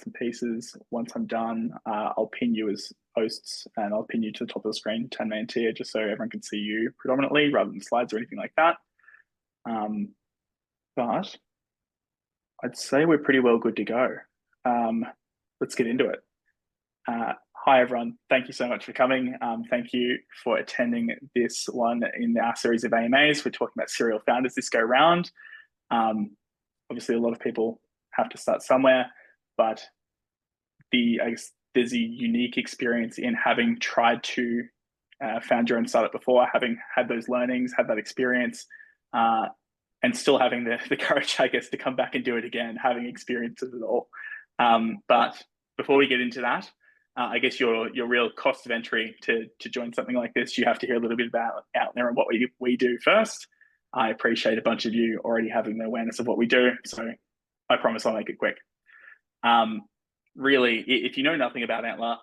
and pieces. Once I'm done, I'll pin you as hosts and I'll pin you to the top of the screen, 10-man tier, just so everyone can see you predominantly rather than slides or anything like that. But I'd say we're pretty well good to go. Let's get into it. Hi, everyone. Thank you so much for coming. Thank you for attending this one in our series of AMAs. We're talking about serial founders this go round. Obviously, a lot of people have to start somewhere, but I guess there's a unique experience in having tried to found your own startup before, having had those learnings, had that experience, and still having the courage, I guess, to come back and do it again, having experienced it all. But before we get into that, I guess your real cost of entry to join something like this, you have to hear a little bit about Antler and what we do first. I appreciate a bunch of you already having the awareness of what we do, so I promise I'll make it quick. Really, if you know nothing about Antler,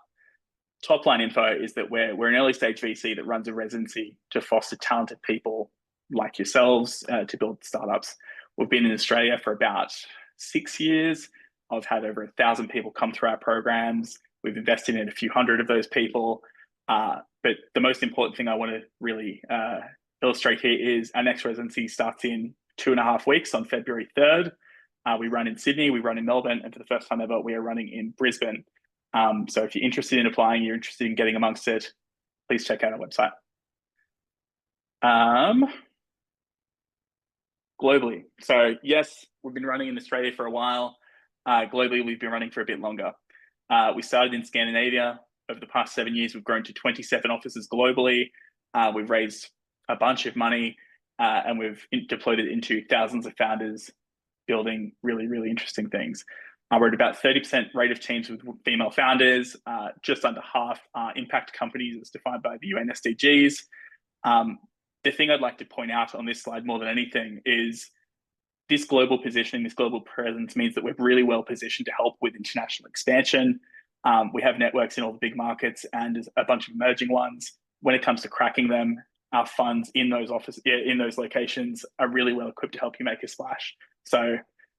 top line info is that we're an early stage VC that runs a residency to foster talented people like yourselves to build startups. We've been in Australia for about 6 years. I've had over 1,000 people come through our programs. We've invested in a few hundred of those people. But the most important thing I want to really illustrate here is our next residency starts in 2.5 weeks on February 3rd. We run in Sydney, we run in Melbourne, and for the first time ever, we are running in Brisbane. So if you're interested in applying, you're interested in getting amongst it, please check out our website. Globally. So yes, we've been running in Australia for a while. Globally, we've been running for a bit longer. We started in Scandinavia. Over the past 7 years, we've grown to 27 offices globally. We've raised a bunch of money and we've deployed it into thousands of founders building really, really interesting things. We're at about 30% rate of teams with female founders, just under half impact companies as defined by the UN SDGs. The thing I'd like to point out on this slide more than anything is this global positioning, this global presence means that we're really well positioned to help with international expansion. We have networks in all the big markets and a bunch of emerging ones. When it comes to cracking them, our funds in those locations are really well equipped to help you make a splash. So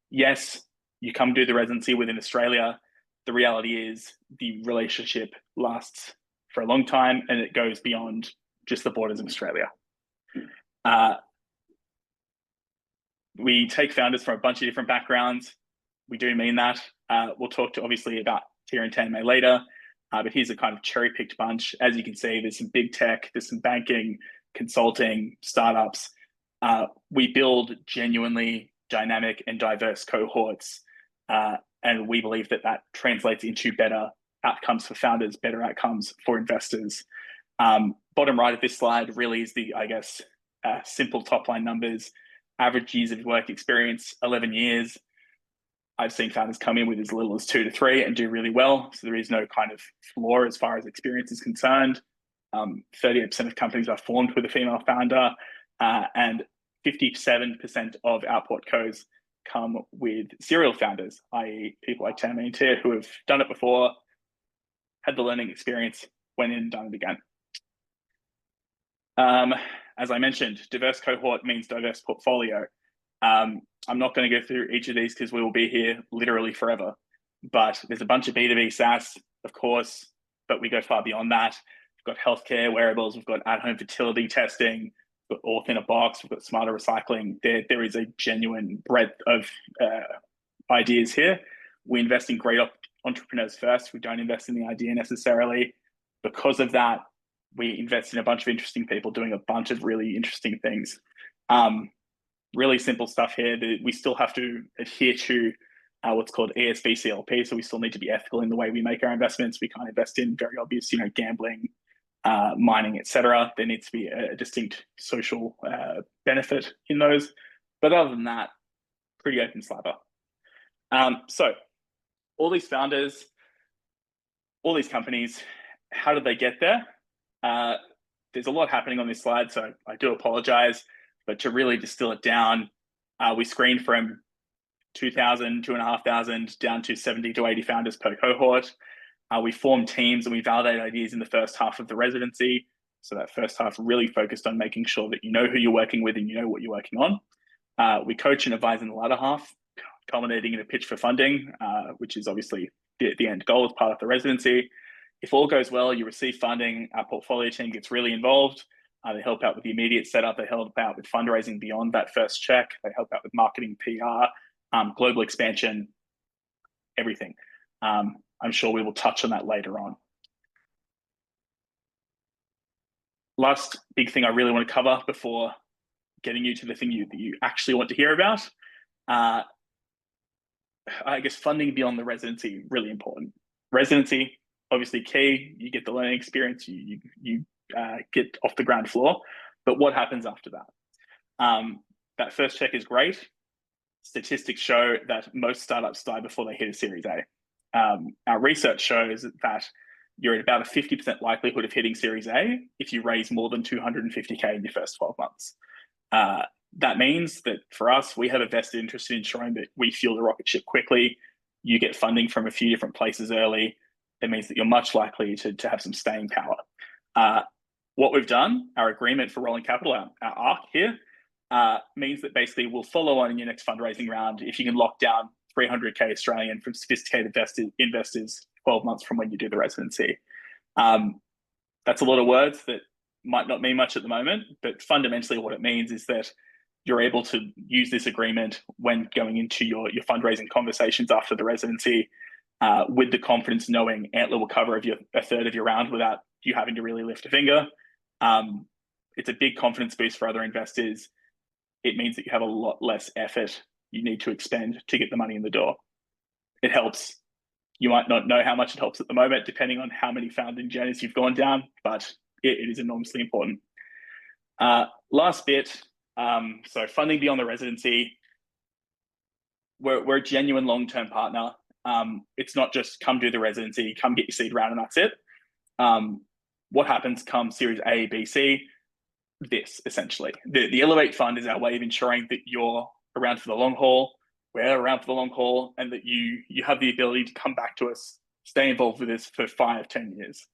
yes, you come do the residency within Australia. The reality is the relationship lasts for a long time and it goes beyond just the borders of Australia. We take founders from a bunch of different backgrounds. We do mean that. We'll talk to obviously about tier and 10 later, but here's a kind of cherry-picked bunch. As you can see, there's some big tech, there's some banking, consulting, startups. We build genuinely dynamic and diverse cohorts, and we believe that translates into better outcomes for founders, better outcomes for investors. Bottom right of this slide really is the, I guess, simple top-line numbers. Average years of work experience, 11 years. I've seen founders come in with as little as 2 to 3 and do really well. So there is no kind of flaw as far as experience is concerned. 38% of companies are formed with a female founder, and 57% of our portcos come with serial founders, i.e. people like Tam and Tia who have done it before, had the learning experience, went in and done it again. As I mentioned, diverse cohort means diverse portfolio. I'm not going to go through each of these because we will be here literally forever, but there's a bunch of B2B SaaS, of course, but we go far beyond that. We've got healthcare, wearables, we've got at-home fertility testing, we've got auth in a box, we've got smarter recycling. There is a genuine breadth of ideas here. We invest in great entrepreneurs first. We don't invest in the idea necessarily. Because of that, we invest in a bunch of interesting people doing a bunch of really interesting things. Really simple stuff here. We still have to adhere to what's called ESG/CLP, so we still need to be ethical in the way we make our investments. We can't invest in very obvious, gambling, mining, etc. There needs to be a distinct social benefit in those. But other than that, pretty open slather. So all these founders, all these companies, how did they get there? There's a lot happening on this slide, so I do apologize, but to really distill it down, we screened from 2,000, 2,500 down to 70 to 80 founders per cohort. We form teams and we validate ideas in the first half of the residency. So that first half really focused on making sure that you know who you're working with and you know what you're working on. We coach and advise in the latter half, culminating in a pitch for funding, which is obviously the end goal as part of the residency. If all goes well, you receive funding. Our portfolio team gets really involved. They help out with the immediate setup. They help out with fundraising beyond that first check. They help out with marketing, PR, global expansion, everything. I'm sure we will touch on that later on. Last big thing I really want to cover before getting you to the thing that you actually want to hear about. I guess funding beyond the residency, really important. Residency, obviously key. You get the learning experience. You get off the ground floor. But what happens after that? That first check is great. Statistics show that most startups die before they hit a Series A. Our research shows that you're at about a 50% likelihood of hitting Series A if you raise more than 250K in your first 12 months. That means that for us, we have a vested interest in ensuring that we fuel the rocket ship quickly. You get funding from a few different places early. It means that you're much likely to have some staying power. What we've done, our agreement for rolling capital, our ARC here, means that basically we'll follow on in your next fundraising round if you can lock down 300K Australian from sophisticated investors 12 months from when you do the residency. That's a lot of words that might not mean much at the moment, but fundamentally what it means is that you're able to use this agreement when going into your fundraising conversations after the residency with the confidence knowing Antler will cover a third of your round without you having to really lift a finger. It's a big confidence boost for other investors. It means that you have a lot less effort you need to expend to get the money in the door. It helps. You might not know how much it helps at the moment, depending on how many founding journeys you've gone down, but it is enormously important. Last bit, so funding beyond the residency. We're a genuine long-term partner. It's not just come do the residency, come get your seed round and that's it. What happens come Series A, B, C? This, essentially. The Elevate Fund is our way of ensuring that you're around for the long haul, we're around for the long haul, and that you have the ability to come back to us, stay involved with us for 5-10 years.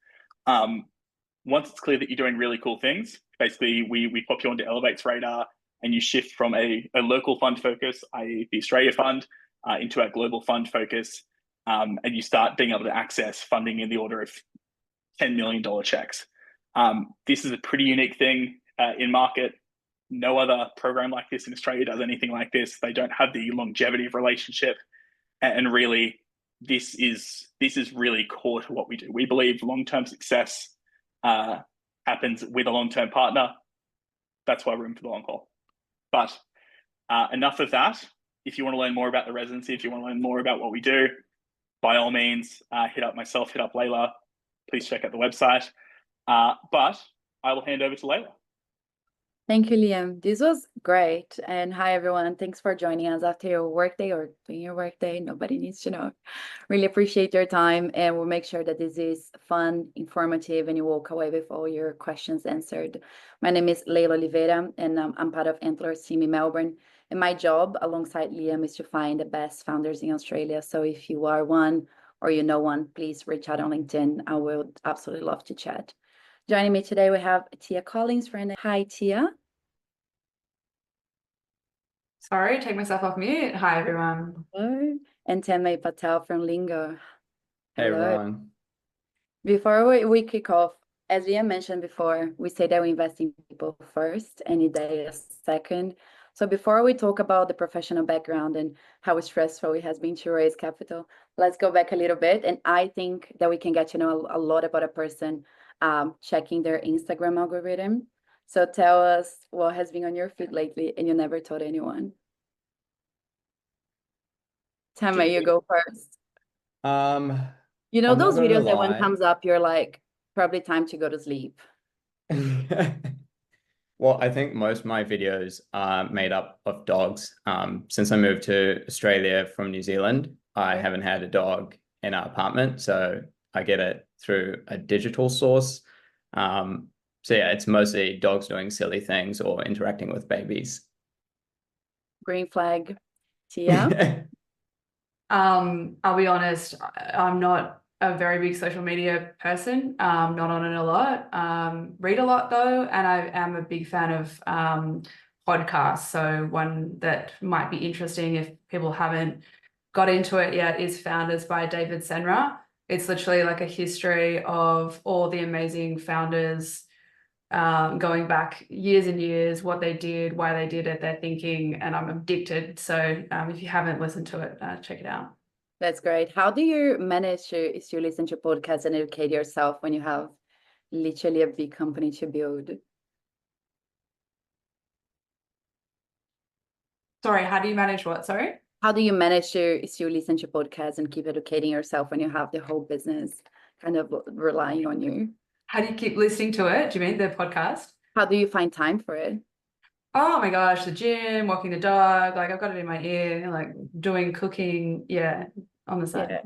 Once it's clear that you're doing really cool things, basically we pop you onto Elevate's radar and you shift from a local fund focus, i.e. the Australia Fund, into our global fund focus, and you start being able to access funding in the order of $10 million checks. This is a pretty unique thing in market. No other program like this in Australia does anything like this. They don't have the longevity of relationship, and really, this is really core to what we do. We believe long-term success happens with a long-term partner. That's why we're in for the long haul. But enough of that. If you want to learn more about the residency, if you want to learn more about what we do, by all means, hit up myself, hit up Layla. Please check out the website. But I will hand over to Layla. Thank you, Liam. This was great. And hi, everyone. Thanks for joining us after your workday or doing your workday. Nobody needs to know. Really appreciate your time. And we'll make sure that this is fun, informative, and you walk away with all your questions answered. My name is Layla Oliveira, and I'm part of Antler's team in Melbourne. And my job, alongside Liam, is to find the best founders in Australia. So if you are one or you know one, please reach out on LinkedIn. I would absolutely love to chat. Joining me today, we have Tia Collins. Hi, Tia. Sorry, take myself off mute. Hi, everyone. Hello. And Tanmay Patel from Lingo. Hey, Hello. everyone. Before we kick off, as Liam mentioned before, we say that we invest in people first, any day a second. So before we talk about the professional background and how stressful it has been to raise capital, let's go back a little bit. And I think that we can get to know a lot about a person checking their Instagram algorithm. So tell us what has been on your feed lately and you never told anyone. Tammy, you go first. You know, I'm not those gonna videos that when lie. comes up, you're like, probably time to go to sleep. Well, I think most of my videos are made up of dogs. Since I moved to Australia from New Zealand, I haven't had a dog in our apartment, so I get it through a digital source. So yeah, it's mostly dogs doing silly things or interacting with babies. Green flag. Tia? I'll be honest, I'm not a very big social media person, not on it a lot. Read a lot though, and I am a big fan of podcasts. So one that might be interesting if people haven't got into it yet is Founders by David Senra. It's literally like a history of all the amazing founders, going back years and years, what they did, why they did it, their thinking, and I'm addicted. So if you haven't listened to it, check it out. That's great. How do you manage to listen to podcasts and educate yourself when you have literally a big company to build? Sorry, how do you manage what? Sorry? How do you manage to listen to podcasts and keep educating yourself when you have the whole business kind of relying on you? How do you keep listening to it? Do you mean the podcast? How do you find time for it? Oh my gosh, the gym, walking the dog, like I've got it in my ear, like doing cooking, yeah, on the side. Yeah,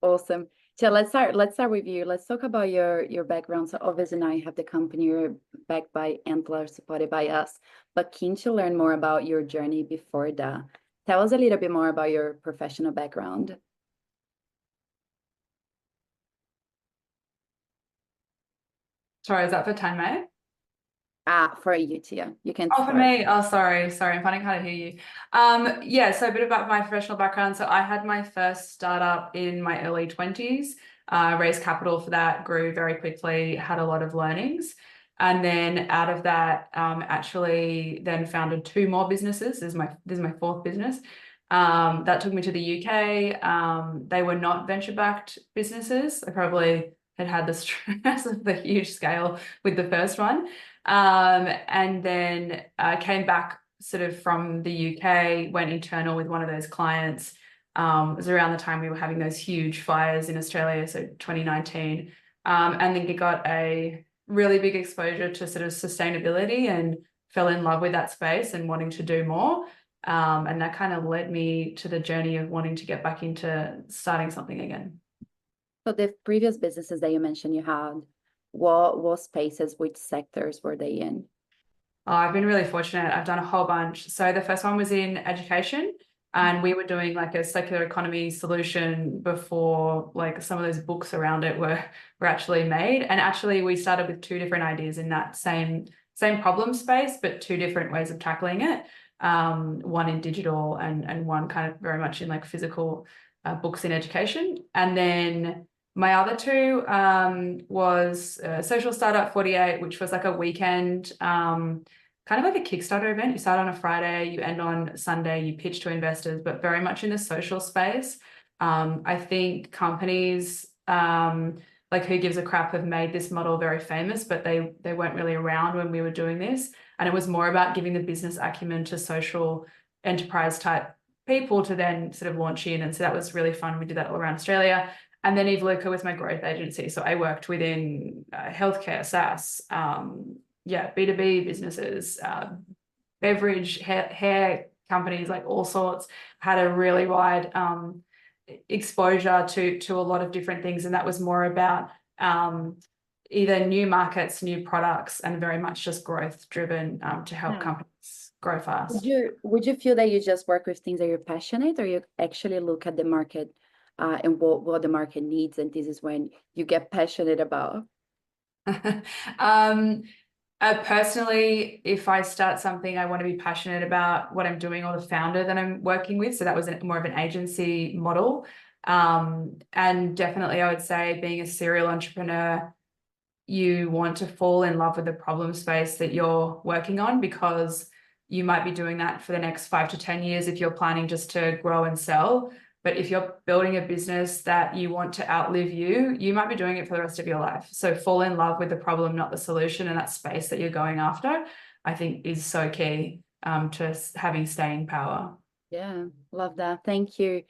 awesome. So let's start with you. Let's talk about your background. So obviously now you have the company, you're backed by Antler, supported by us, but keen to learn more about your journey before that. Tell us a little bit more about your professional background. Sorry, is that for Tanmay? For you, Tia. You can Oh, for start. me. Oh, sorry. I'm finding it hard to hear you. Yeah, so a bit about my professional background. So I had my first startup in my early 20s, raised capital for that, grew very quickly, had a lot of learnings. And then out of that, actually then founded 2 more businesses. This is my 4th business. That took me to the UK. They were not venture-backed businesses. I probably had the stress of the huge scale with the first one. And then came back sort of from the UK, went internal with one of those clients. It was around the time we were having those huge fires in Australia, so 2019. And then got a really big exposure to sort of sustainability and fell in love with that space and wanting to do more. And that kind of led me to the journey of wanting to get back into starting something again. So the previous businesses that you mentioned you had, what spaces, which sectors were they in? Oh, I've been really fortunate. I've done a whole bunch. So the first one was in education, and we were doing like a circular economy solution before like some of those books around it were actually made. And actually we started with 2 different ideas in that same problem space, but 2 different ways of tackling it. One in digital and one kind of very much in like physical books in education. And then my other 2 was Social Startup 48, which was like a weekend, kind of like a Kickstarter event. You start on a Friday, you end on Sunday, you pitch to investors, but very much in the social space. I think companies like Who Gives a Crap have made this model very famous, but they weren't really around when we were doing this. And it was more about giving the business acumen to social enterprise type people to then sort of launch in. And so that was really fun. We did that all around Australia. And then Eve Luca was my growth agency. So I worked within healthcare, SaaS, B2B businesses, beverage, hair companies, like all sorts. Had a really wide exposure to a lot of different things. And that was more about either new markets, new products, and very much just growth driven to help companies grow fast. Would you feel that you just work with things that you're passionate, or you actually look at the market and what the market needs, and this is when you get passionate about? Personally, if I start something, I want to be passionate about what I'm doing or the founder that I'm working with. So that was more of an agency model. And definitely I would say being a serial entrepreneur, you want to fall in love with the problem space that you're working on, because you might be doing that for the next 5 to 10 years if you're planning just to grow and sell. But if you're building a business that you want to outlive you might be doing it for the rest of your life. So fall in love with the problem, not the solution, and that space that you're going after, I think is so key to having staying power. Yeah, love that. Thank you.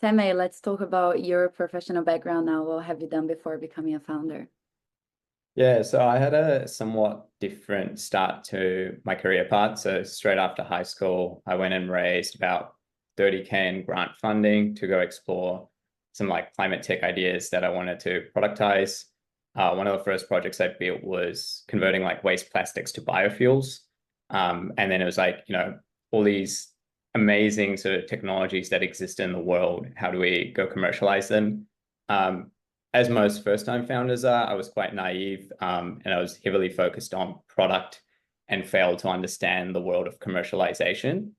Tanmay, let's talk about your professional background now. What have you done before becoming a founder? Yeah, so I had a somewhat different start to my career path. So straight after high school, I went and raised about 30K in grant funding to go explore some like climate tech ideas that I wanted to productize. One of the first projects I built was converting like waste plastics to biofuels. And then it was like, all these amazing sort of technologies that exist in the world. How do we go commercialize them? As most first-time founders are, I was quite naive, and I was heavily focused on product and failed to understand the world of commercialization.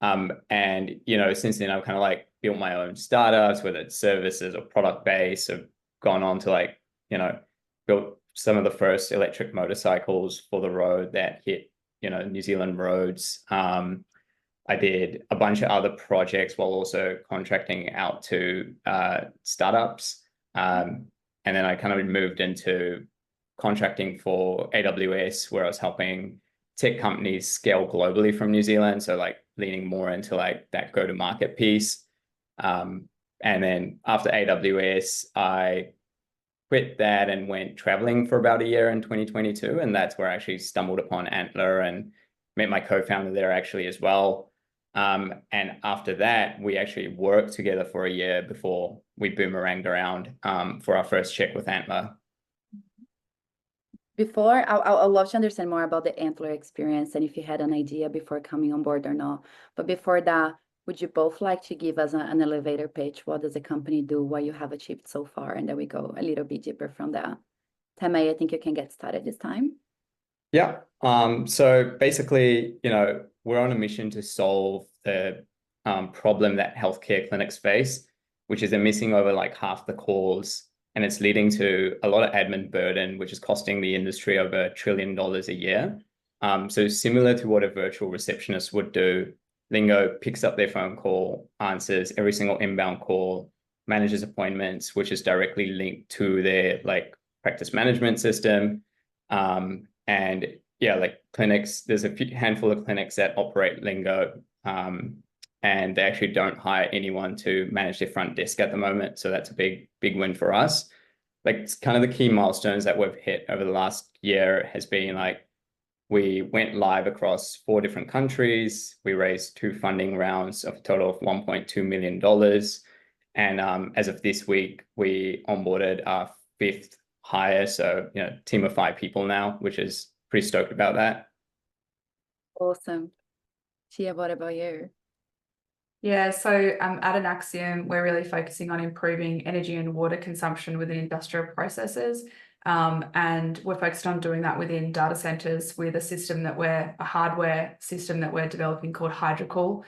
And, since then I've kind of like built my own startups, whether it's services or product base. I've gone on to like, built some of the first electric motorcycles for the road that hit, New Zealand roads. I did a bunch of other projects while also contracting out to startups. And then I kind of moved into contracting for AWS, where I was helping tech companies scale globally from New Zealand. So like leaning more into like that go-to-market piece. And then after AWS, I quit that and went traveling for about a year in 2022. And that's where I actually stumbled upon Antler and met my co-founder there actually as well. And after that, we actually worked together for a year before we boomeranged around for our first check with Antler. Before, I'd love to understand more about the Antler experience and if you had an idea before coming on board or not. But before that, would you both like to give us an elevator pitch? What does the company do? What you have achieved so far? And then we go a little bit deeper from there. Tamay, I think you can get started this time. Yeah. So basically, we're on a mission to solve the problem that healthcare clinics face, which is they're missing over like half the calls, and it's leading to a lot of admin burden, which is costing the industry over $1 trillion a year. So similar to what a virtual receptionist would do, Lingo picks up their phone call, answers every single inbound call, manages appointments, which is directly linked to their like practice management system. And yeah, like clinics, there's a handful of clinics that operate Lingo, and they actually don't hire anyone to manage their front desk at the moment. So that's a big win for us. Like it's kind of the key milestones that we've hit over the last year has been like, we went live across 4 different countries. We raised 2 funding rounds of a total of $1.2 million. And as of this week, we onboarded our 5th hire. So, team of 5 people now, which is pretty stoked about that. Awesome. Tia, what about you? Yeah, so at Anaxium, we're really focusing on improving energy and water consumption within industrial processes. And we're focused on doing that within data centers with a hardware system that we're developing called HydroCool.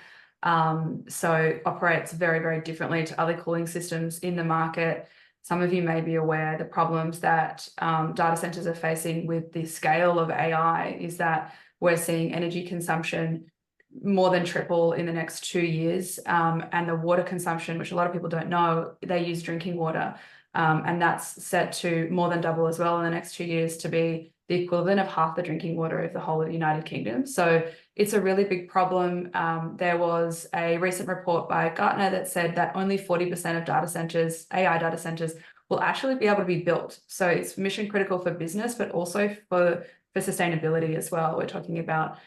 So operates very, very differently to other cooling systems in the market. Some of you may be aware the problems that data centers are facing with the scale of AI is that we're seeing energy consumption more than triple in the next 2 years. And the water consumption, which a lot of people don't know, they use drinking water. And that's set to more than double as well in the next 2 years to be the equivalent of half the drinking water of the whole of the United Kingdom. So it's a really big problem. There was a recent report by Gartner that said that only 40% of data centers, AI data centers, will actually be able to be built. So it's mission critical for business, but also for sustainability as well. We're talking about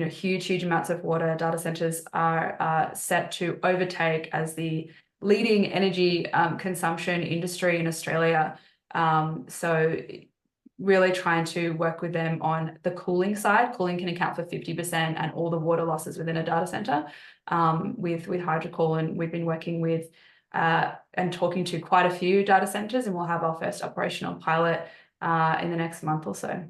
huge amounts of water. Data centers are set to overtake as the leading energy consumption industry in Australia. So really trying to work with them on the cooling side. Cooling can account for 50% and all the water losses within a data center with HydroCool. And we've been working with and talking to quite a few data centers, and we'll have our first operational pilot in the next month or so.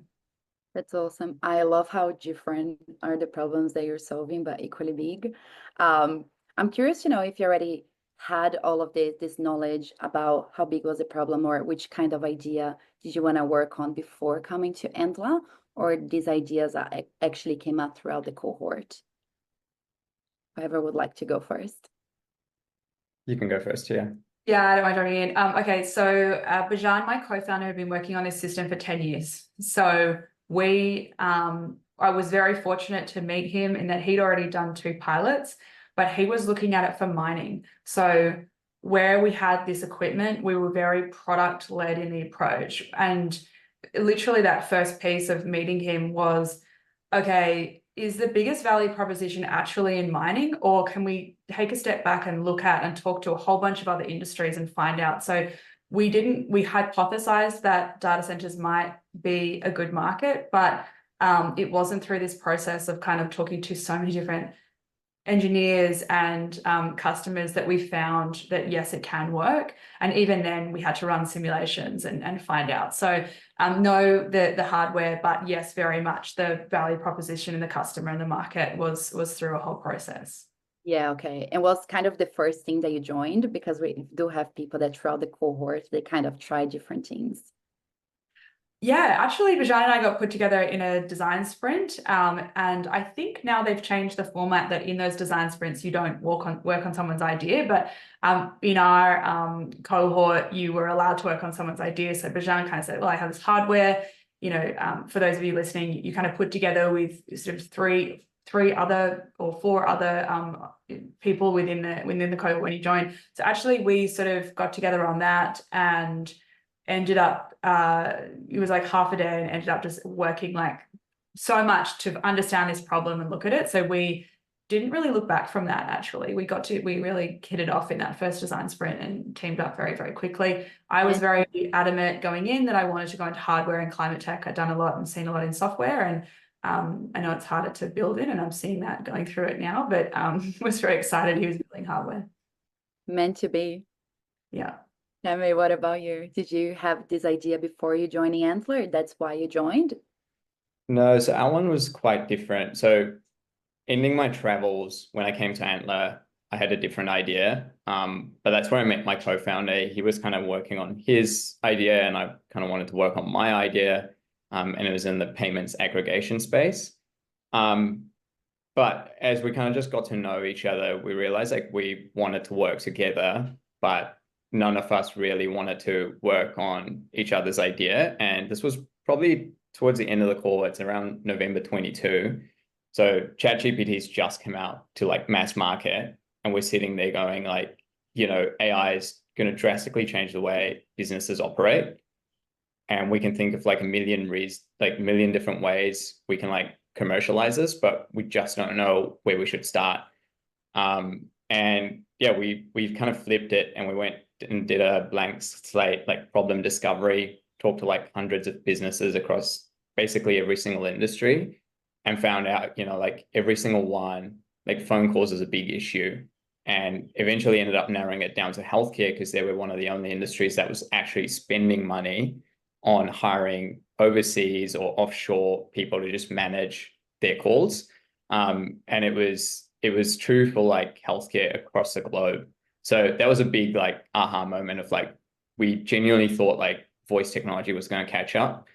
That's awesome. I love how different are the problems that you're solving, but equally big. I'm curious to know if you already had all of this knowledge about how big was the problem, or which kind of idea did you want to work on before coming to Antler, or these ideas actually came out throughout the cohort? Whoever would like to go first. You can go first, yeah. Yeah, I don't mind joining in. Okay, so Bajan, my co-founder, had been working on this system for 10 years. So I was very fortunate to meet him in that he'd already done 2 pilots, but he was looking at it for mining. So where we had this equipment, we were very product-led in the approach. And literally that first piece of meeting him was, okay, is the biggest value proposition actually in mining, or can we take a step back and look at and talk to a whole bunch of other industries and find out? So we hypothesized that data centers might be a good market, but it wasn't through this process of kind of talking to so many different engineers and customers that we found that yes, it can work. And even then we had to run simulations and find out. So no, the hardware, but yes, very much the value proposition in the customer and the market was through a whole process. Yeah, okay. And what's kind of the first thing that you joined? Because we do have people that throughout the cohort, they kind of try different things. Yeah, actually, Bijan and I got put together in a design sprint. And I think now they've changed the format that in those design sprints, you don't work on someone's idea. But in our cohort, you were allowed to work on someone's idea. So Bijan kind of said, well, I have this hardware. You know, for those of you listening, you kind of put together with sort of three other or four other people within the cohort when you join. So actually, we sort of got together on that and ended up it was like half a day and ended up just working like so much to understand this problem and look at it. So we didn't really look back from that. Actually, we really hit it off in that first design sprint and teamed up very, very quickly. I was very adamant going in that I wanted to go into hardware and climate tech. I'd done a lot and seen a lot in software, and I know it's harder to build in, and I'm seeing that going through it now, but was very excited he was building hardware. Meant to be. Yeah. Emily, what about you? Did you have this idea before you joining Antler? That's why you joined? No, so our one was quite different. So ending my travels, when I came to Antler, I had a different idea. But that's where I met my co-founder. He was kind of working on his idea and I kind of wanted to work on my idea. And it was in the payments aggregation space. But as we kind of just got to know each other, we realized like we wanted to work together, but none of us really wanted to work on each other's idea. And this was probably towards the end of the call. It's around November 22. So ChatGPT's just come out to like mass market, and we're sitting there going like, you know, AI is going to drastically change the way businesses operate. And we can think of like a million different ways we can like commercialize this, but we just don't know where we should start. And yeah, we kind of flipped it and we went and did a blank slate, like problem discovery, talked to like hundreds of businesses across basically every single industry, and found out, you know, like every single one, like phone calls is a big issue, and eventually ended up narrowing it down to healthcare because they were one of the only industries that was actually spending money on hiring overseas or offshore people to just manage their calls. And it was true for like healthcare across the globe. So that was a big like aha moment of like, we genuinely thought like voice technology was going to catch up.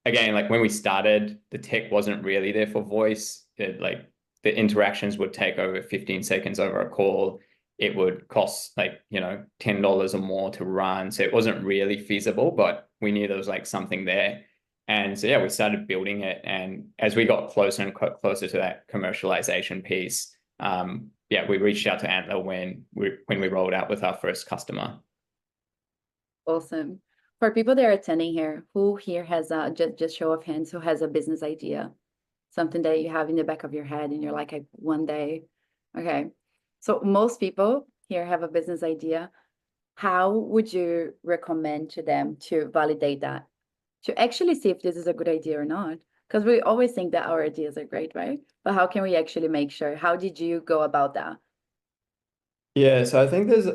Again, like when we started, the tech wasn't really there for voice. Like the interactions would take over 15 seconds over a call. It would cost like, you know, $10 or more to run. So it wasn't really feasible, but we knew there was like something there. And so, yeah, we started building it. And as we got closer and closer to that commercialization piece, yeah, we reached out to Antler when we rolled out with our first customer. Awesome. For people that are attending here, who here has just show of hands, who has a business idea, something that you have in the back of your head and you're like, one day, okay. So most people here have a business idea. How would you recommend to them to validate that, to actually see if this is a good idea or not? Because we always think that our ideas are great, right? But how can we actually make sure? How did you go about that? Yeah, so I think there's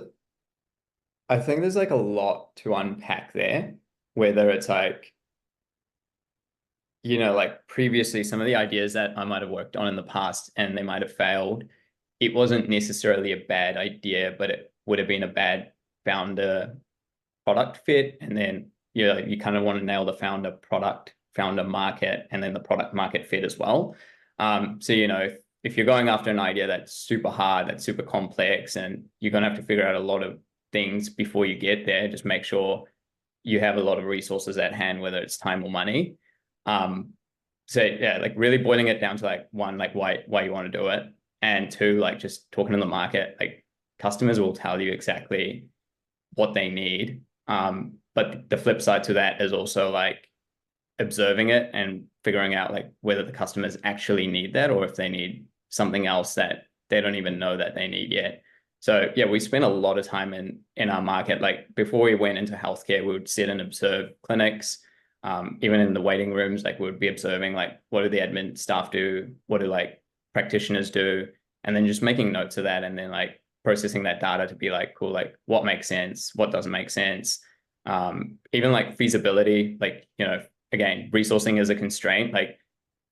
like a lot to unpack there, whether it's like, you know, like previously some of the ideas that I might have worked on in the past and they might have failed. It wasn't necessarily a bad idea, but it would have been a bad founder product fit. And then, you know, you kind of want to nail the founder market, and then the product market fit as well. So, you know, if you're going after an idea that's super hard, that's super complex, and you're going to have to figure out a lot of things before you get there, just make sure you have a lot of resources at hand, whether it's time or money. So yeah, like really boiling it down to like one, like why you want to do it. And two, like just talking to the market, like customers will tell you exactly what they need. But the flip side to that is also like observing it and figuring out like whether the customers actually need that or if they need something else that they don't even know that they need yet. So yeah, we spent a lot of time in our market. Like before we went into healthcare, we would sit and observe clinics. Even in the waiting rooms, like we would be observing like what do the admin staff do, what do like practitioners do, and then just making notes of that, and then like processing that data to be like, cool, like what makes sense, what doesn't make sense. Even like feasibility, like, you know, again, resourcing is a constraint. Like,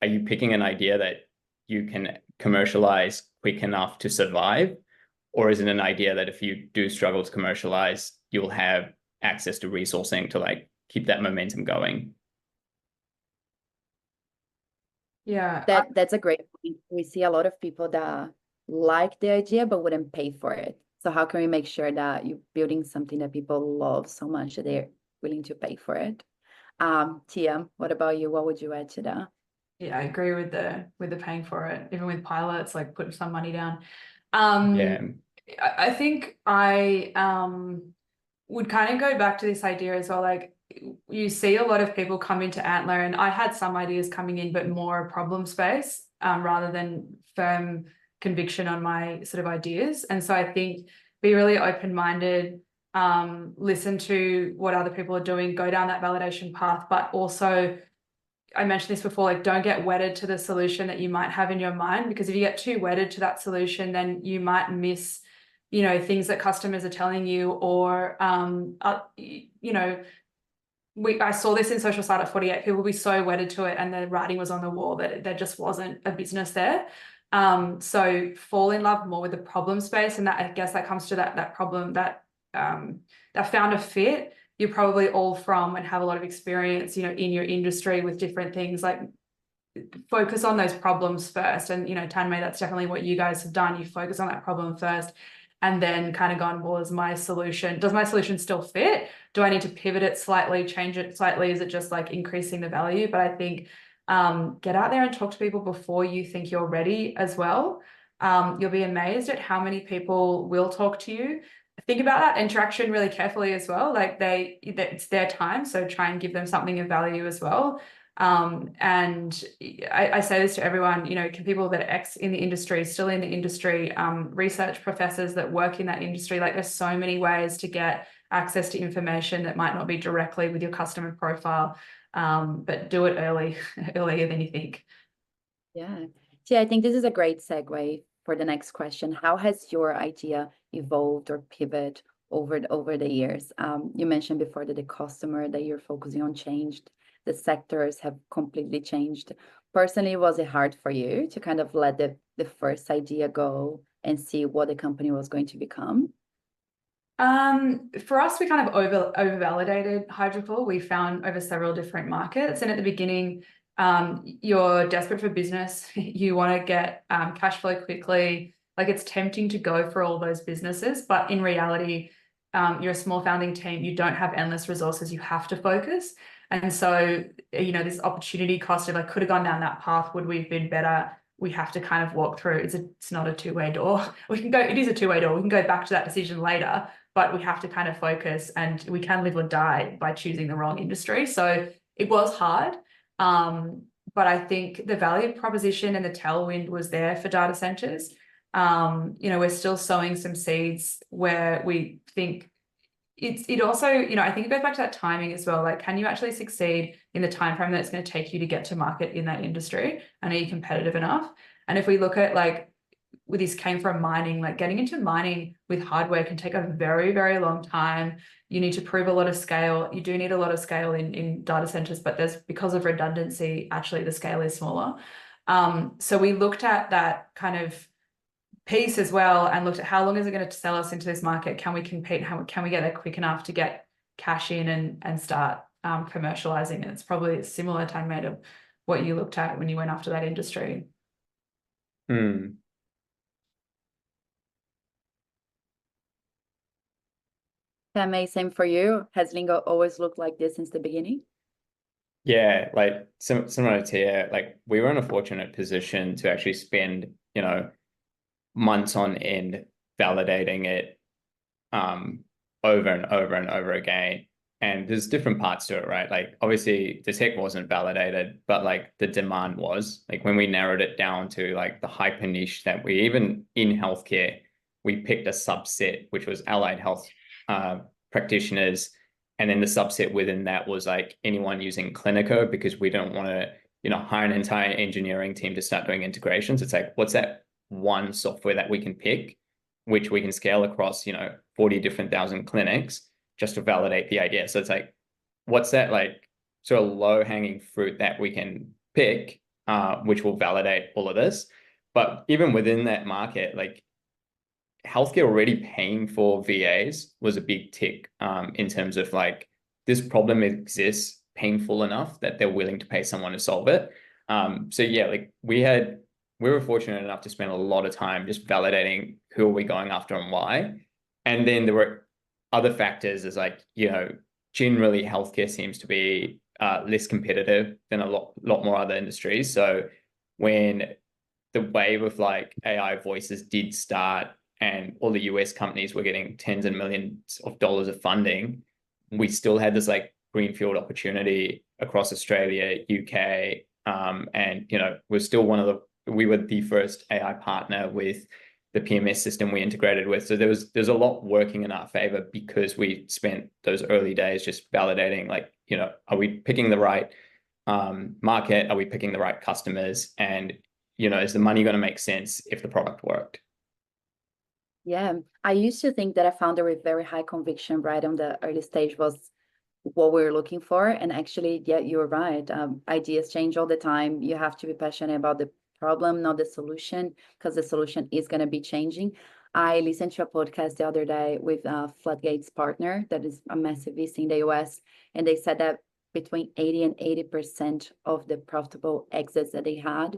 are you picking an idea that you can commercialize quick enough to survive? Or is it an idea that if you do struggle to commercialize, you'll have access to resourcing to like keep that momentum going? Yeah, That's a great point. We see a lot of people that like the idea but wouldn't pay for it. So how can we make sure that you're building something that people love so much that they're willing to pay for it? Tia, what about you? What would you add to that? yeah, I agree with the paying for it, even with pilots, like putting some money down. Yeah. I think I would kind of go back to this idea as well. Like, you see a lot of people come into Antler, and I had some ideas coming in, but more problem space rather than firm conviction on my sort of ideas. And so I think be really open-minded, listen to what other people are doing, go down that validation path, but also, I mentioned this before, like, don't get wedded to the solution that you might have in your mind, because if you get too wedded to that solution, then you might miss, you know, things that customers are telling you, or, you know, I saw this in Social Startup 48, people would be so wedded to it and the writing was on the wall that there just wasn't a business there. So fall in love more with the problem space. And that, I guess that comes to that problem, that founder fit. You're probably all from and have a lot of experience, you know, in your industry with different things. Like, focus on those problems first. And, you know, Tanmay, that's definitely what you guys have done. You focus on that problem first, and then kind of gone, well, does my solution still fit? Do I need to pivot it slightly, change it slightly? Is it just like increasing the value? But I think get out there and talk to people before you think you're ready as well. You'll be amazed at how many people will talk to you. Think about that interaction really carefully as well. Like, it's their time, so try and give them something of value as well. And I say this to everyone, you know, people that are in the industry, still in the industry, research professors that work in that industry, like, there's so many ways to get access to information that might not be directly with your customer profile, but do it earlier than you think. Yeah. See, I think this is a great segue for the next question. How has your idea evolved or pivot over the years? You mentioned before that the customer that you're focusing on changed. The sectors have completely changed. Personally, was it hard for you to kind of let the first idea go and see what the company was going to become? For us, we kind of over validated Hydropool. We found over several different markets, and at the beginning, you're desperate for business. You want to get cash flow quickly. Like, it's tempting to go for all those businesses, but in reality, you're a small founding team. You don't have endless resources. You have to focus. And so, you know, this opportunity cost of, I could have gone down that path. Would we have been better? We have to kind of walk through. It's not a two-way door. It is a two-way door. We can go back to that decision later, but we have to kind of focus, and we can live or die by choosing the wrong industry. So it was hard. But I think the value proposition and the tailwind was there for data centers. You know, we're still sowing some seeds where we think it also, you know, I think it goes back to that timing as well. Like, can you actually succeed in the time frame that it's going to take you to get to market in that industry? And are you competitive enough? And if we look at, like, this came from mining, like, getting into mining with hardware can take a very, very long time. You need to prove a lot of scale. You do need a lot of scale in data centers, but because of redundancy, actually the scale is smaller. So we looked at that kind of piece as well, and looked at how long is it going to sell us into this market? Can we compete? How can we get there quick enough to get cash in and start commercializing? And it's probably a similar time made of what you looked at when you went after that industry. That same for you. Has Lingo always looked like this since the beginning? Yeah, like similar to Tia, like, we were in a fortunate position to actually spend, you know, months on end validating it over and over and over again. And there's different parts to it, right? Like, obviously the tech wasn't validated, but like the demand was. Like, when we narrowed it down to like the hyper niche that we, even in healthcare, we picked a subset, which was allied health practitioners. And then the subset within that was like anyone using Clinico, because we don't want to, you know, hire an entire engineering team to start doing integrations. It's like, what's that one software that we can pick, which we can scale across, 40 different thousand clinics just to validate the idea. So it's like, what's that like sort of low hanging fruit that we can pick, which will validate all of this. But even within that market, like healthcare already paying for VAs was a big tick, in terms of like, this problem exists painful enough that they're willing to pay someone to solve it. So yeah, like we were fortunate enough to spend a lot of time just validating who are we going after and why. And then there were other factors as like, generally healthcare seems to be less competitive than a lot more other industries. So when the wave of like AI voices did start and all the US companies were getting tens of millions of dollars of funding, we still had this like greenfield opportunity across Australia, UK, and we were the first AI partner with the PMS system we integrated with. So there's a lot working in our favor because we spent those early days just validating, like, are we picking the right market? Are we picking the right customers? And, is the money going to make sense if the product worked? Yeah, I used to think that a founder with very high conviction right on the early stage was what we were looking for. And actually, yeah, you're right. Ideas change all the time. You have to be passionate about the problem, not the solution, because the solution is going to be changing. I listened to a podcast the other day with Floodgates partner that is a massive VC in the US, and they said that between 80 and 80% of the profitable exits that they had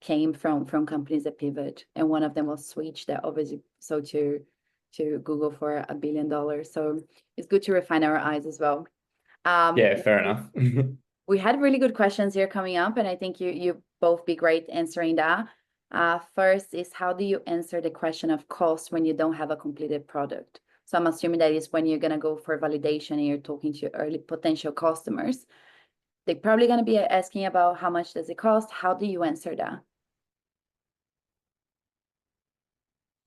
came from companies that pivot, and one of them was Switch that obviously sold to Google for $1 billion. So it's good to refine our eyes as well. Yeah, fair enough. We had really good questions here coming up, and I think you both be great answering that. First is, how do you answer the question of cost when you don't have a completed product? So I'm assuming that is when you're going to go for validation and you're talking to early potential customers. They're probably going to be asking about how much does it cost? How do you answer that?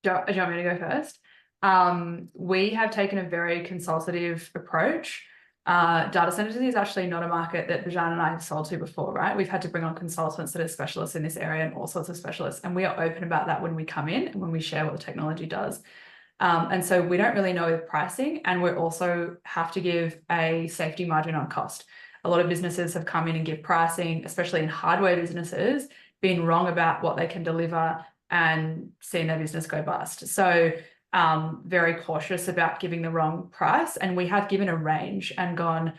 Do you want me to go first? We have taken a very consultative approach. Data centers is actually not a market that Bijan and I have sold to before, right? We've had to bring on consultants that are specialists in this area and all sorts of specialists. And we are open about that when we come in and when we share what the technology does. And so we don't really know the pricing, and we also have to give a safety margin on cost. A lot of businesses have come in and give pricing, especially in hardware businesses, being wrong about what they can deliver and seeing their business go bust. So very cautious about giving the wrong price. And we have given a range and gone,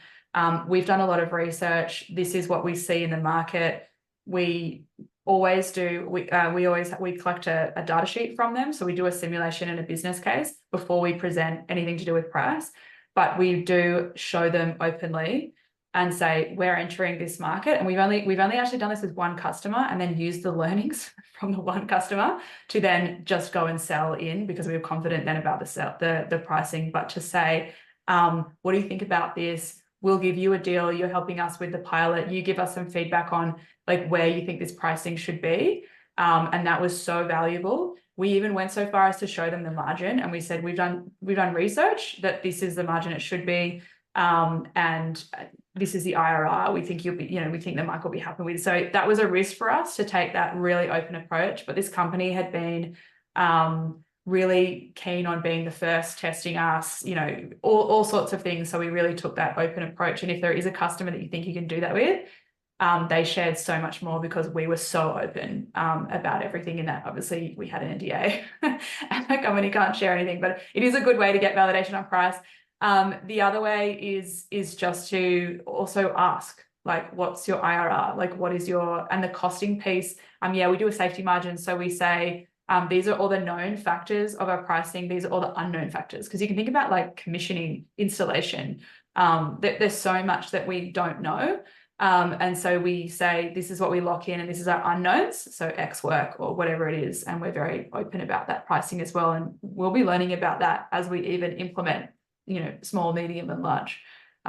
we've done a lot of research. This is what we see in the market. We always do, we collect a data sheet from them. So we do a simulation and a business case before we present anything to do with price, but we do show them openly and say, we're entering this market. And we've only actually done this with one customer, and then used the learnings from the one customer to then just go and sell in, because we were confident then about the pricing. But to say, what do you think about this? We'll give you a deal. You're helping us with the pilot. You give us some feedback on like where you think this pricing should be. And that was so valuable. We even went so far as to show them the margin, and we said, we've done research that this is the margin it should be. And this is the IRR we think you'll be, we think the market will be happy with. So that was a risk for us to take that really open approach. But this company had been really keen on being the first, testing us, all sorts of things. So we really took that open approach. And if there is a customer that you think you can do that with, they shared so much more because we were so open about everything in that. Obviously, we had an NDA and the company can't share anything, but it is a good way to get validation on price. The other way is just to also ask, like, what's your IRR? Like, what is and the costing piece? Yeah, we do a safety margin. So we say, these are all the known factors of our pricing. These are all the unknown factors. Because you can think about like commissioning, installation. There's so much that we don't know. And so we say, this is what we lock in and this is our unknowns. So X work or whatever it is. And we're very open about that pricing as well. And we'll be learning about that as we even implement, small, medium and large.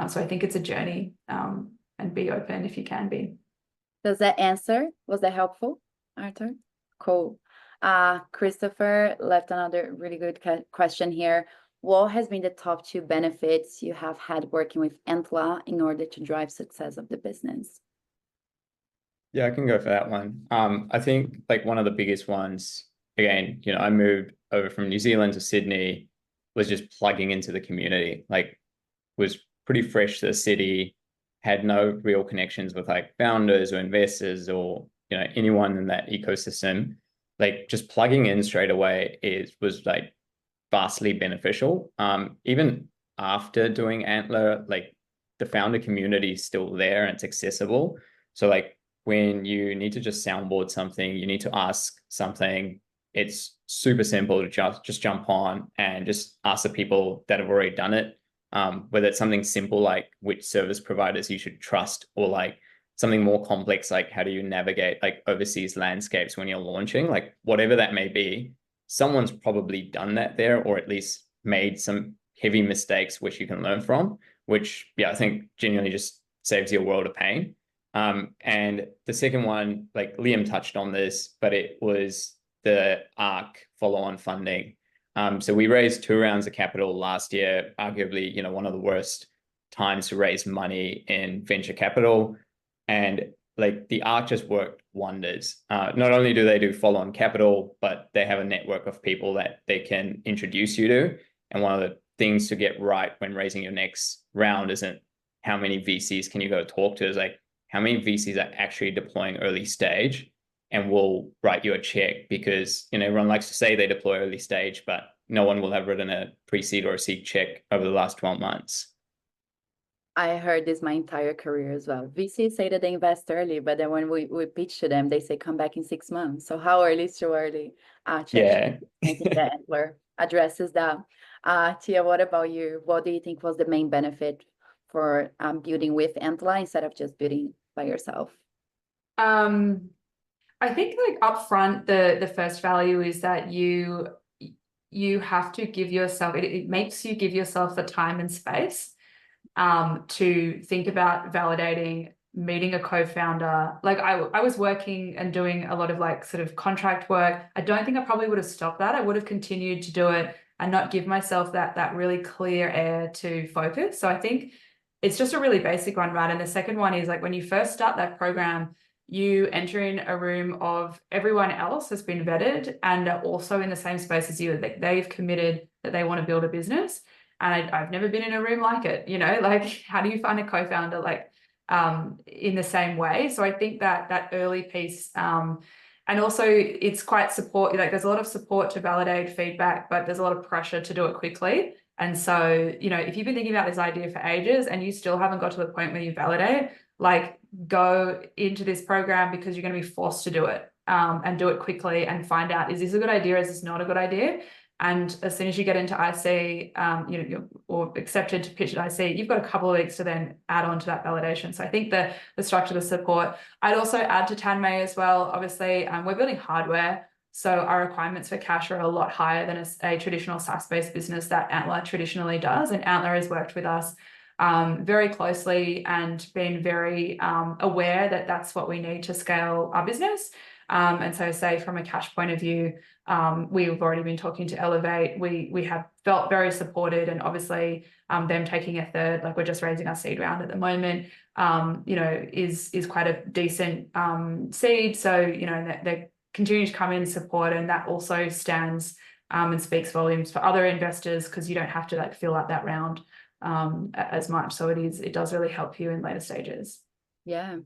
So I think it's a journey, and be open if you can be. Was that helpful, Arthur? Cool. Christopher left another really good question here. What has been the top 2 benefits you have had working with Antler in order to drive success of the business? Yeah, I can go for that one. I think like one of the biggest ones again, I moved over from New Zealand to Sydney, was just plugging into the community, like was pretty fresh to the city, had no real connections with like founders or investors or anyone in that ecosystem. Like just plugging in straight away was like vastly beneficial. Even after doing Antler, like the founder community is still there and it's accessible. So like when you need to just soundboard something, you need to ask something, it's super simple to just jump on and just ask the people that have already done it. Whether it's something simple like which service providers you should trust, or like something more complex like how do you navigate like overseas landscapes when you're launching, like whatever that may be, someone's probably done that there, or at least made some heavy mistakes which you can learn from, which I think genuinely just saves you a world of pain. And the second one, like Liam touched on this, but it was the ARC follow-on funding. So we raised 2 rounds of capital last year, arguably, one of the worst times to raise money in venture capital. And like the ARC just worked wonders. Not only do they do follow-on capital, but they have a network of people that they can introduce you to. And one of the things to get right when raising your next round isn't how many VCs can you go talk to, is like how many VCs are actually deploying early stage and will write you a check, because everyone likes to say they deploy early stage, but no one will have written a pre-seed or a seed check over the last 12 months. I heard this my entire career as well. VCs say that they invest early, but then when we pitch to them, they say come back in 6 months. So how early is too early? Yeah. I think that Antler addresses that. Tia, what about you? What do you think was the main benefit for building with Antler instead of just building by yourself? I think like upfront, the first value is that you have to give yourself, it makes you give yourself the time and space to think about validating, meeting a co-founder. Like I was working and doing a lot of like sort of contract work. I don't think I probably would have stopped that. I would have continued to do it and not give myself that really clear air to focus. So I think it's just a really basic one, right? And the second one is like when you first start that program, you enter in a room of everyone else has been vetted and are also in the same space as you. They've committed that they want to build a business. And I've never been in a room like it, like how do you find a co-founder like in the same way? So I think that early piece, and also it's quite support, like there's a lot of support to validate feedback, but there's a lot of pressure to do it quickly. And so, if you've been thinking about this idea for ages and you still haven't got to the point where you validate, like go into this program because you're going to be forced to do it and do it quickly and find out, is this a good idea? Is this not a good idea? And as soon as you get into IC, or accepted to pitch at IC, you've got a couple of weeks to then add on to that validation. So I think the structure, the support. I'd also add to Tanmay as well. Obviously, we're building hardware, so our requirements for cash are a lot higher than a traditional SaaS-based business that Antler traditionally does. And Antler has worked with us very closely and been very aware that that's what we need to scale our business. And so say from a cash point of view, we've already been talking to Elevate. We have felt very supported, and obviously them taking a third, like we're just raising our seed round at the moment, is quite a decent seed. So, they continue to come in and support, and that also stands and speaks volumes for other investors, because you don't have to like fill out that round as much. So it does really help you in later stages. Yeah.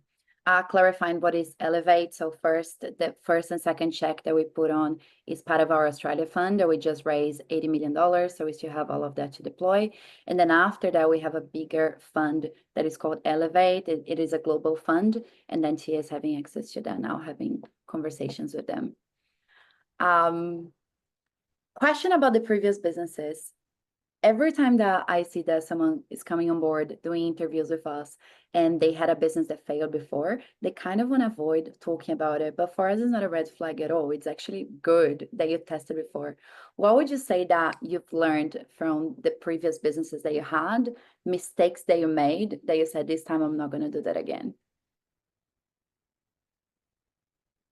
Clarifying what is Elevate. So the first and second check that we put on is part of our Australia fund that we just raised $80 million. So we still have all of that to deploy. And then after that, we have a bigger fund that is called Elevate. It is a global fund. And then Tia is having access to that now, having conversations with them. Question about the previous businesses. Every time that I see that someone is coming on board doing interviews with us and they had a business that failed before, they kind of want to avoid talking about it. But for us, it's not a red flag at all. It's actually good that you've tested before. What would you say that you've learned from the previous businesses that you had, mistakes that you made, that you said, this time I'm not going to do that again?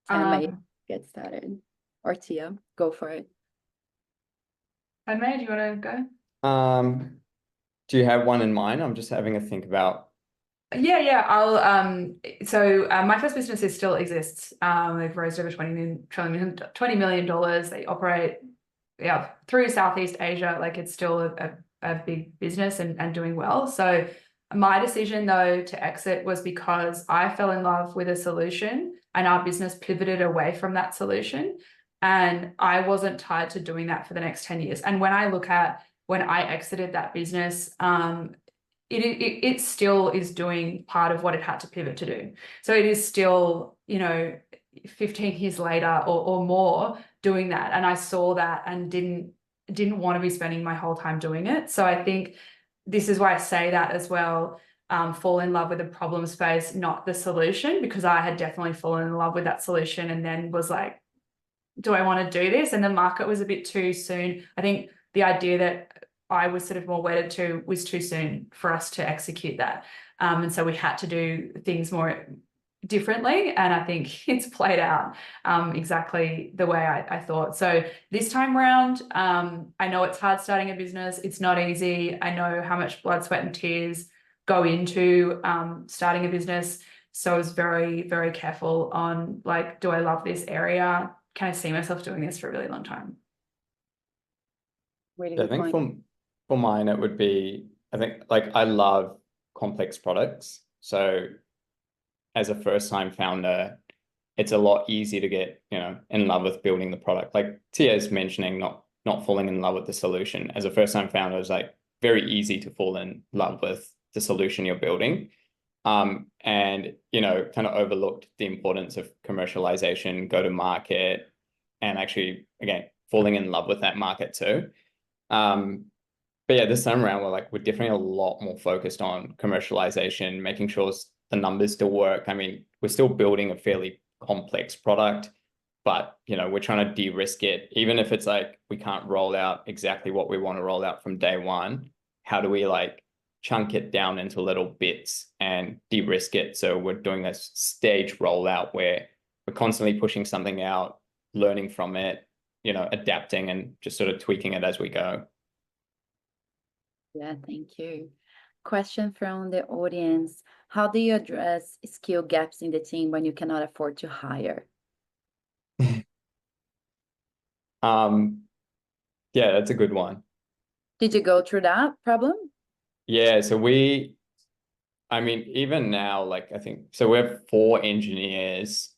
May get started. Or Tia, go for it. May, do you want to go? Do you have one in mind? I'm just having a think about Yeah. I'll so my first business still exists. They've raised over $20 million. They operate through Southeast Asia. Like it's still a big business and doing well. So my decision though to exit was because I fell in love with a solution and our business pivoted away from that solution. And I wasn't tied to doing that for the next 10 years. And when I look at when I exited that business, it still is doing part of what it had to pivot to do. So it is still, 15 years later or more doing that. And I saw that and didn't want to be spending my whole time doing it. So I think this is why I say that as well. Fall in love with the problem space, not the solution, because I had definitely fallen in love with that solution and then was like, do I want to do this? And the market was a bit too soon. I think the idea that I was sort of more wedded to was too soon for us to execute that. And so we had to do things more differently. And I think it's played out exactly the way I thought. So this time around, I know it's hard starting a business. It's not easy. I know how much blood, sweat, and tears go into starting a business. So I was very, very careful on like, do I love this area? Can I see myself doing this for a really long time? Really I good think point. for mine, it would be, I think like I love complex products. So as a first-time founder, it's a lot easier to get, in love with building the product. Like Tia's mentioning, not falling in love with the solution. As a first-time founder, it's like very easy to fall in love with the solution you're building. And kind of overlooked the importance of commercialization, go to market, and actually, again, falling in love with that market too. But yeah, this time around, we're definitely a lot more focused on commercialization, making sure the numbers still work. I mean, we're still building a fairly complex product, but we're trying to de-risk it. Even if it's like we can't roll out exactly what we want to roll out from day one, how do we like chunk it down into little bits and de-risk it? So we're doing this stage rollout where we're constantly pushing something out, learning from it, adapting and just sort of tweaking it as we go. Yeah, thank you. Question from the audience. How do you address skill gaps in the team when you cannot afford to hire? Yeah, that's a good one. Did you go through that problem? Yeah, so I mean, even now, like I think, so we have 4 engineers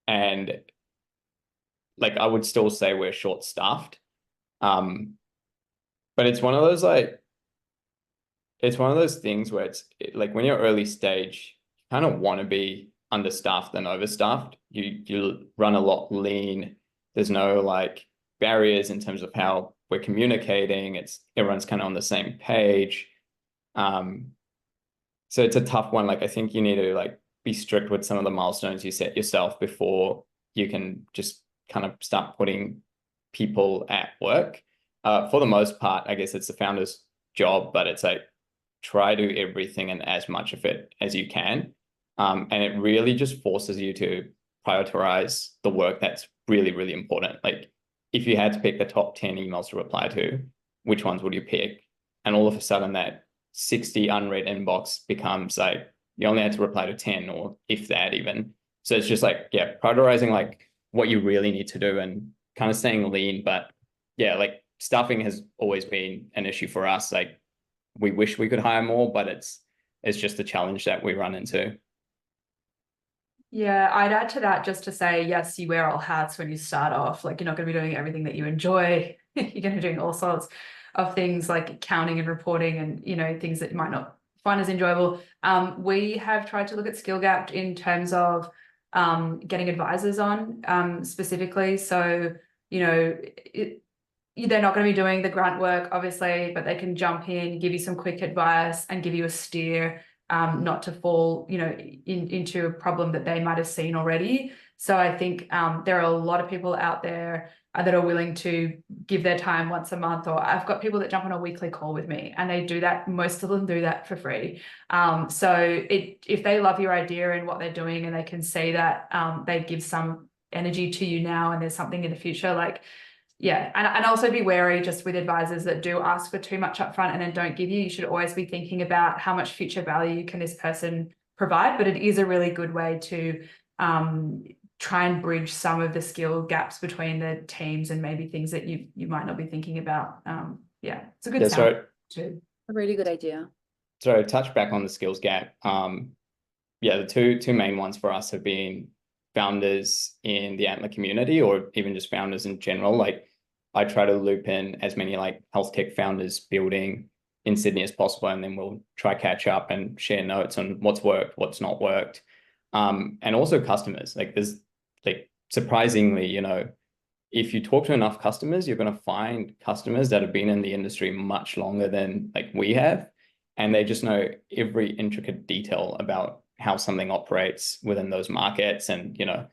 and like I would still say we're short-staffed. But it's one of those things where it's like when you're early stage, you kind of want to be understaffed than overstaffed. You run a lot lean. There's no like barriers in terms of how we're communicating. Everyone's kind of on the same page. So it's a tough one. Like I think you need to like be strict with some of the milestones you set yourself before you can just kind of start putting people at work. For the most part, I guess it's the founder's job, but it's like try to do everything and as much of it as you can. And it really just forces you to prioritize the work that's really, really important. Like if you had to pick the top 10 emails to reply to, which ones would you pick? And all of a sudden that 60 unread inbox becomes like, you only had to reply to 10 or if that even. So it's just like, yeah, prioritizing like what you really need to do and kind of staying lean. But yeah, like staffing has always been an issue for us. Like we wish we could hire more, but it's just the challenge that we run into. Yeah, I'd add to that just to say, yes, you wear all hats when you start off. Like you're not going to be doing everything that you enjoy. You're going to be doing all sorts of things like accounting and reporting and, things that you might not find as enjoyable. We have tried to look at skill gap in terms of getting advisors on specifically. So, they're not going to be doing the grunt work, obviously, but they can jump in, give you some quick advice and give you a steer, not to fall, into a problem that they might have seen already. So I think there are a lot of people out there that are willing to give their time once a month, or I've got people that jump on a weekly call with me and they do that. Most of them do that for free. So if they love your idea and what they're doing and they can see that they give some energy to you now and there's something in the future, like yeah, and also be wary just with advisors that do ask for too much upfront and then don't give you. You should always be thinking about how much future value can this person provide, but it is a really good way to try and bridge some of the skill gaps between the teams and maybe things that you might not be thinking about. Yeah, it's a good sound too. A really good idea. So touch back on the skills gap. Yeah, the two main ones for us have been founders in the Antler community, or even just founders in general. Like, I try to loop in as many like health tech founders building in Sydney as possible, and then we'll try catch up and share notes on what's worked, what's not worked. And also customers. Like, there's like, surprisingly, you know, if you talk to enough customers, you're going to find customers that have been in the industry much longer than like we have, and they just know every intricate detail about how something operates within those markets. And, you know,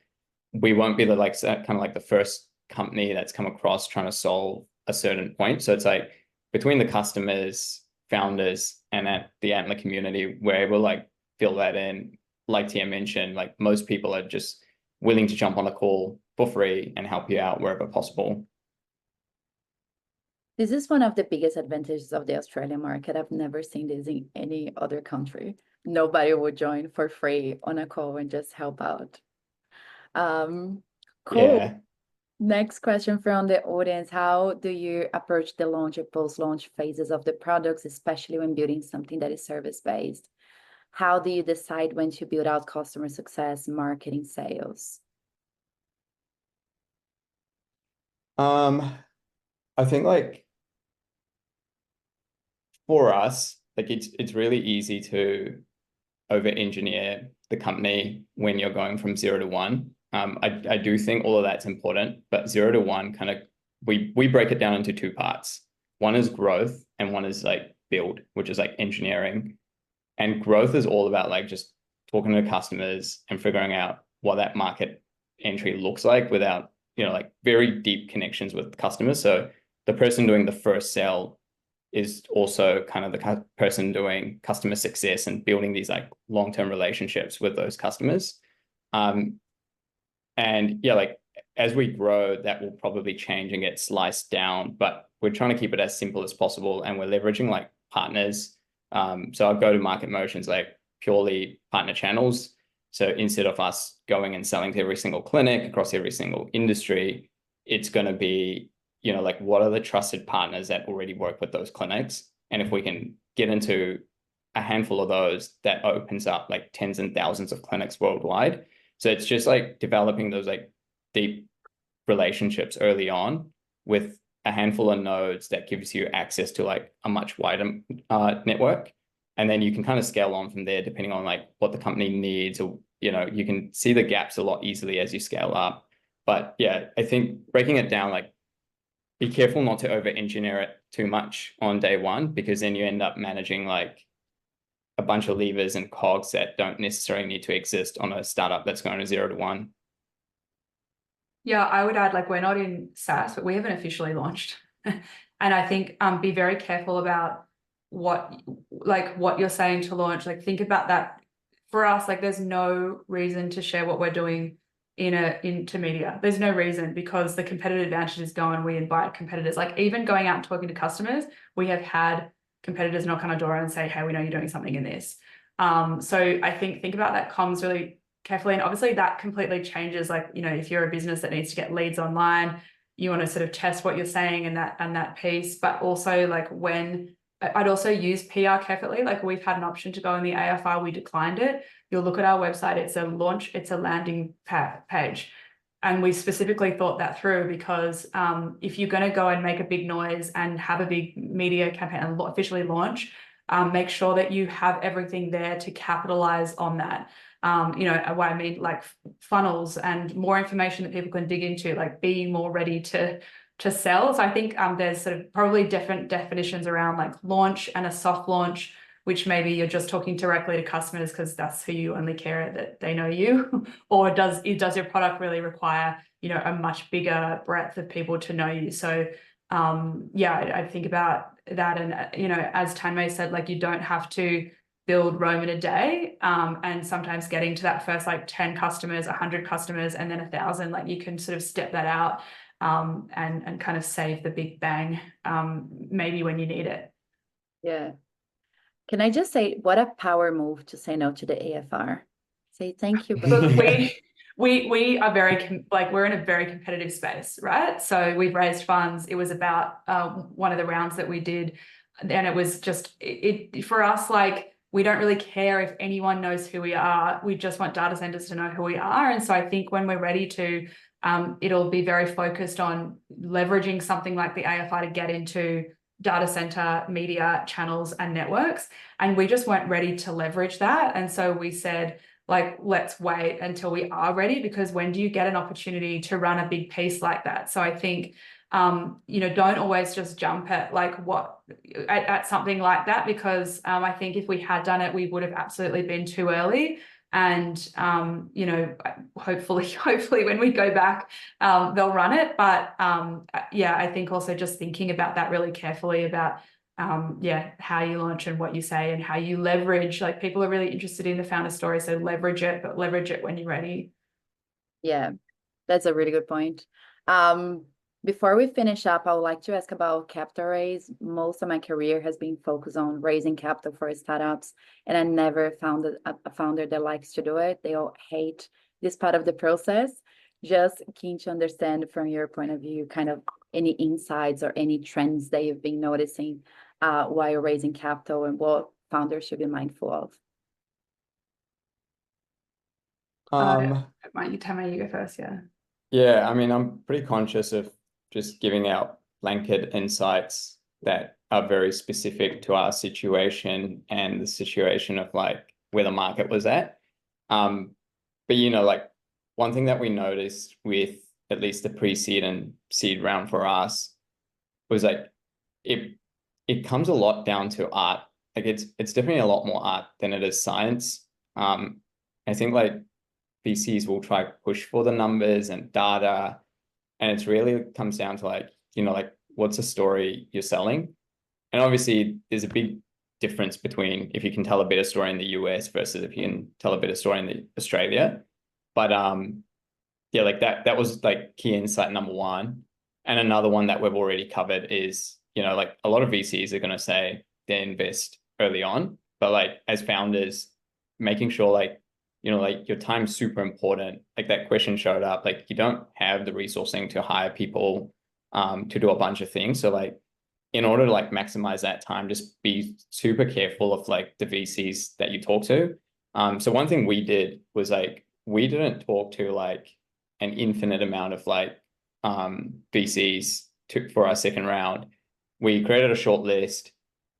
we won't be the like kind of like the first company that's come across trying to solve a certain point. So it's like, between the customers, founders, and at the Antler community, we're able to like fill that in. Like Tia mentioned, like, most people are just willing to jump on a call for free and help you out wherever possible. This is one of the biggest advantages of the Australian market. I've never seen this in any other country. Nobody would join for free on a call and just help out. Cool. Yeah. Next question from the audience. How do you approach the launch or post-launch phases of the products, especially when building something that is service-based? How do you decide when to build out customer success, marketing, sales? I think like for us, like it's really easy to over-engineer the company when you're going from 0 to 1. I do think all of that's important, but 0 to 1 kind of, we break it down into two parts. One is growth and one is like build, which is like engineering. And growth is all about like just talking to customers and figuring out what that market entry looks like without, you know, like very deep connections with customers. So the person doing the first sale is also kind of the person doing customer success and building these like long-term relationships with those customers. And yeah, like, as we grow, that will probably change and get sliced down, but we're trying to keep it as simple as possible. And we're leveraging like partners. So our go-to-market motions, like purely partner channels. So instead of us going and selling to every single clinic across every single industry, it's going to be, you know, like, what are the trusted partners that already work with those clinics? And if we can get into a handful of those, that opens up like tens and thousands of clinics worldwide. So it's just like developing those like deep relationships early on with a handful of nodes that gives you access to like a much wider network. And then you can kind of scale on from there, depending on like what the company needs, or, you know, you can see the gaps a lot easily as you scale up. But yeah, I think breaking it down, like, be careful not to over-engineer it too much on day one, because then you end up managing like a bunch of levers and cogs that don't necessarily need to exist on a startup that's going to 0 to 1. Yeah, I would add, like, we're not in SaaS, but we haven't officially launched. And I think be very careful about what you're saying to launch. Like, think about that. For us, like, there's no reason to share what we're doing into media. There's no reason, because the competitive advantage is gone. We invite competitors. Like, even going out and talking to customers, we have had competitors knock on our door and say, hey, we know you're doing something in this. So I think about that comms really carefully. And obviously that completely changes. Like, you know, if you're a business that needs to get leads online, you want to sort of test what you're saying and that piece. But also, like, when I'd also use PR carefully. Like, we've had an option to go in the AFR, we declined it. You'll look at our website, it's a landing page. And we specifically thought that through, because if you're going to go and make a big noise and have a big media campaign and officially launch, make sure that you have everything there to capitalize on that. You know what I mean, like funnels and more information that people can dig into, like being more ready to sell. So I think there's sort of probably different definitions around like launch and a soft launch, which maybe you're just talking directly to customers because that's who you only care that they know you, or does your product really require, you know, a much bigger breadth of people to know you? So yeah, I think about that. And, you know, as Tanmay said, like, you don't have to build Rome in a day. And sometimes getting to that first like 10 customers, 100 customers, and then 1,000, like, you can sort of step that out. and kind of save the big bang maybe when you need it. Yeah. Can I just say, what a power move to say no to the AFR. Say thank you. Look, we are very we're in a very competitive space, right? So we've raised funds. It was about one of the rounds that we did, and it was just it for us, like, we don't really care if anyone knows who we are. We just want data centers to know who we are. And so I think when we're ready to, it'll be very focused on leveraging something like the AFR to get into data center media channels and networks. And we just weren't ready to leverage that. And so we said, like, let's wait until we are ready, because when do you get an opportunity to run a big piece like that? So I think, don't always just jump at at something like that, because I think if we had done it, we would have absolutely been too early. And, hopefully when we go back, they'll run it. But I think also just thinking about that really carefully about, how you launch and what you say and how you leverage, like, people are really interested in the founder story. So leverage it, but leverage it when you're ready. Yeah, that's a really good point. Before we finish up, I would like to ask about capital raise. Most of my career has been focused on raising capital for startups, and I never found a founder that likes to do it. They all hate this part of the process. Just keen to understand from your point of view, kind of any insights or any trends that you've been noticing while you're raising capital, and what founders should be mindful of. You go first, yeah. Yeah, I mean, I'm pretty conscious of just giving out blanket insights that are very specific to our situation and the situation of, like, where the market was at. But like, one thing that we noticed with at least the pre-seed and seed round for us was, like, it comes a lot down to art. Like, it's definitely a lot more art than it is science. I think, like, VCs will try to push for the numbers and data, and it's really comes down to, like, like, what's the story you're selling? And obviously there's a big difference between if you can tell a better story in the US versus if you can tell a better story in Australia. But like, that was, like, key insight number one. And another one that we've already covered is, like, a lot of VCs are going to say they invest early on, but, like, as founders, making sure, like, like, your time's super important. Like, that question showed up, like, you don't have the resourcing to hire people to do a bunch of things. So, like, in order to, like, maximize that time, just be super careful of, like, the VCs that you talk to. So one thing we did was, like, we didn't talk to, like, an infinite amount of, like, VCs for our second round. We created a short list,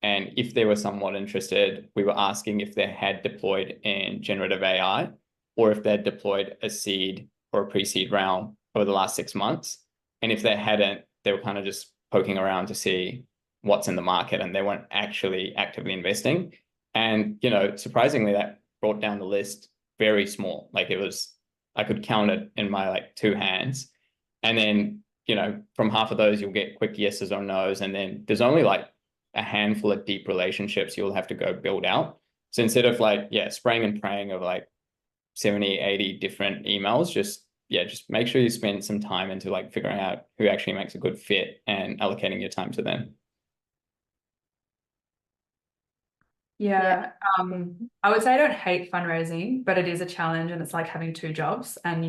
and if they were somewhat interested, we were asking if they had deployed in generative AI, or if they'd deployed a seed or a pre-seed round over the last 6 months. And if they hadn't, they were kind of just poking around to see what's in the market, and they weren't actually actively investing. And, surprisingly, that brought down the list very small. Like, I could count it in my, like, 2 hands. And then, from half of those, you'll get quick yeses or nos. And then there's only, like, a handful of deep relationships you'll have to go build out. So instead of, like, spraying and praying of, like, 70, 80 different emails, just make sure you spend some time into, like, figuring out who actually makes a good fit and allocating your time to them. Yeah. I would say I don't hate fundraising, but it is a challenge, and it's like having 2 jobs, and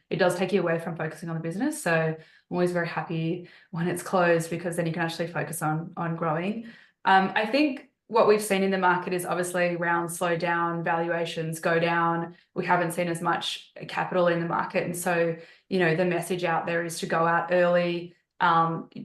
it does take you away from focusing on the business. So I'm always very happy when it's closed, because then you can actually focus on growing. I think what we've seen in the market is obviously rounds slow down, valuations go down. We haven't seen as much capital in the market. And so, the message out there is to go out early,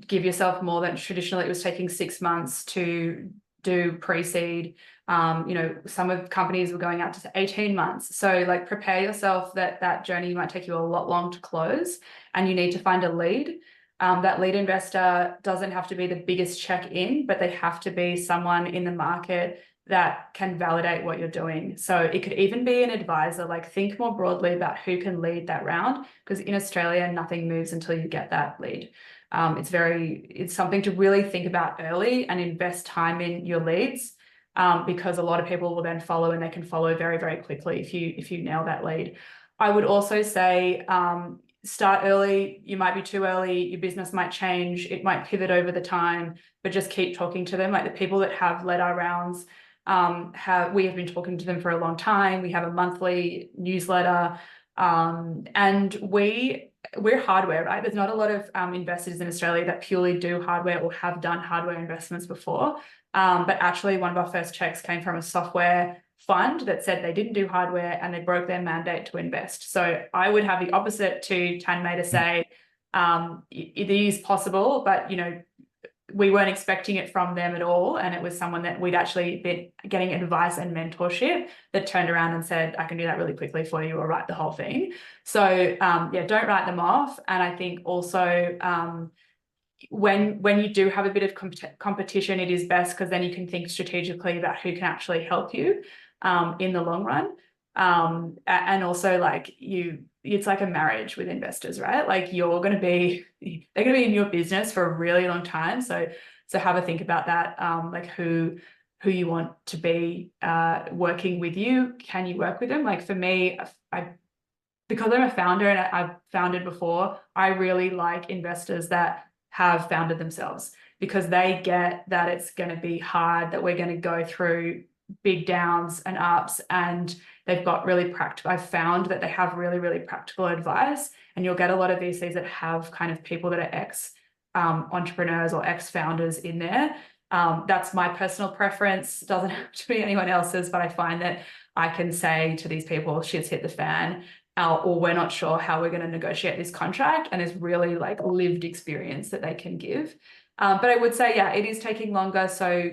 give yourself more than traditionally it was taking 6 months to do pre-seed. Some of companies were going out to 18 months. So, like, prepare yourself that journey might take you a lot long to close, and you need to find a lead. That lead investor doesn't have to be the biggest check in, but they have to be someone in the market that can validate what you're doing. So it could even be an advisor. Like, think more broadly about who can lead that round, because in Australia, nothing moves until you get that lead. It's something to really think about early and invest time in your leads, because a lot of people will then follow, and they can follow very, very quickly if you nail that lead. I would also say, start early. You might be too early. Your business might change. It might pivot over the time, but just keep talking to them. Like the people that have led our rounds, we have been talking to them for a long time. We have a monthly newsletter, and we're hardware, right? There's not a lot of investors in Australia that purely do hardware or have done hardware investments before. But actually one of our first checks came from a software fund that said they didn't do hardware and they broke their mandate to invest. So I would have the opposite to Tanmay to say, it is possible, but you know, we weren't expecting it from them at all. And it was someone that we'd actually been getting advice and mentorship that turned around and said, I can do that really quickly for you or write the whole thing. So yeah, don't write them off. And I think also when you do have a bit of competition, it is best because then you can think strategically about who can actually help you in the long run. And also like it's like a marriage with investors, right? Like they're going to be in your business for a really long time. So have a think about that. Like who you want to be working with you. Can you work with them? Like for me, because I'm a founder and I've founded before, I really like investors that have founded themselves because they get that it's going to be hard, that we're going to go through big downs and ups, and they've got really practical. I've found that they have really, really practical advice, and you'll get a lot of VCs that have kind of people that are ex entrepreneurs or ex founders in there. That's my personal preference. Doesn't have to be anyone else's, but I find that I can say to these people, shit's hit the fan, or we're not sure how we're going to negotiate this contract, and there's really like lived experience that they can give. But I would say, yeah, it is taking longer. So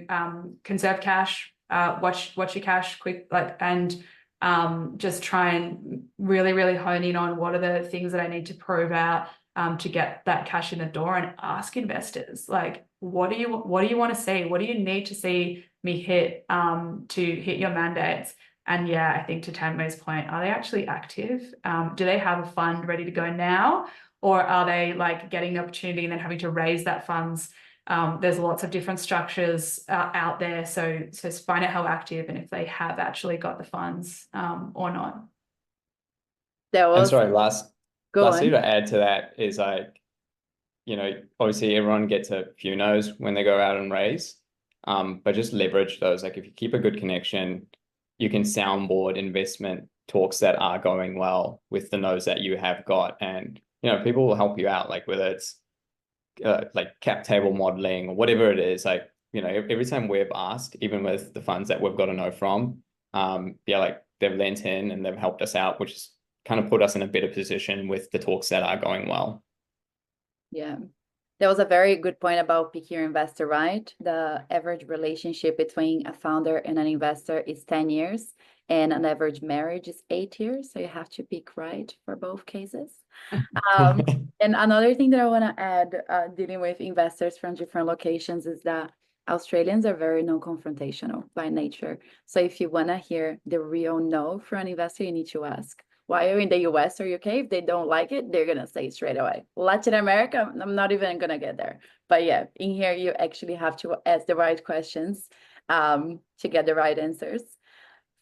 conserve cash, watch your cash quick, like, and just try and really, really hone in on what are the things that I need to prove out to get that cash in the door, and ask investors, like, what do you want to see? What do you need to see me hit to hit your mandates? And yeah, I think to Tanmay's point, are they actually active? Do they have a fund ready to go now? Or are they like getting the opportunity and then having to raise that funds? There's lots of different structures out there. So find out how active and if they have actually got the funds or not. And sorry, Go lastly on. to add to that is like, you know, obviously everyone gets a few no's when they go out and raise, but just leverage those. Like if you keep a good connection, you can soundboard investment talks that are going well with the no's that you have got. And, you know, people will help you out, like whether it's like cap table modeling or whatever it is. Like, you know, every time we've asked, even with the funds that we've got to know from, yeah, like they've lent in and they've helped us out, which has kind of put us in a better position with the talks that are going well. Yeah. That was a very good point about pick your investor, right? The average relationship between a founder and an investor is 10 years, and an average marriage is 8 years. So you have to pick right for both cases. And another thing that I want to add, dealing with investors from different locations, is that Australians are very non-confrontational by nature. So if you want to hear the real no from an investor, you need to ask, why are you in the US or UK? If they don't like it, they're going to say straight away. Latin America, I'm not even going to get there. But yeah, in here, you actually have to ask the right questions to get the right answers.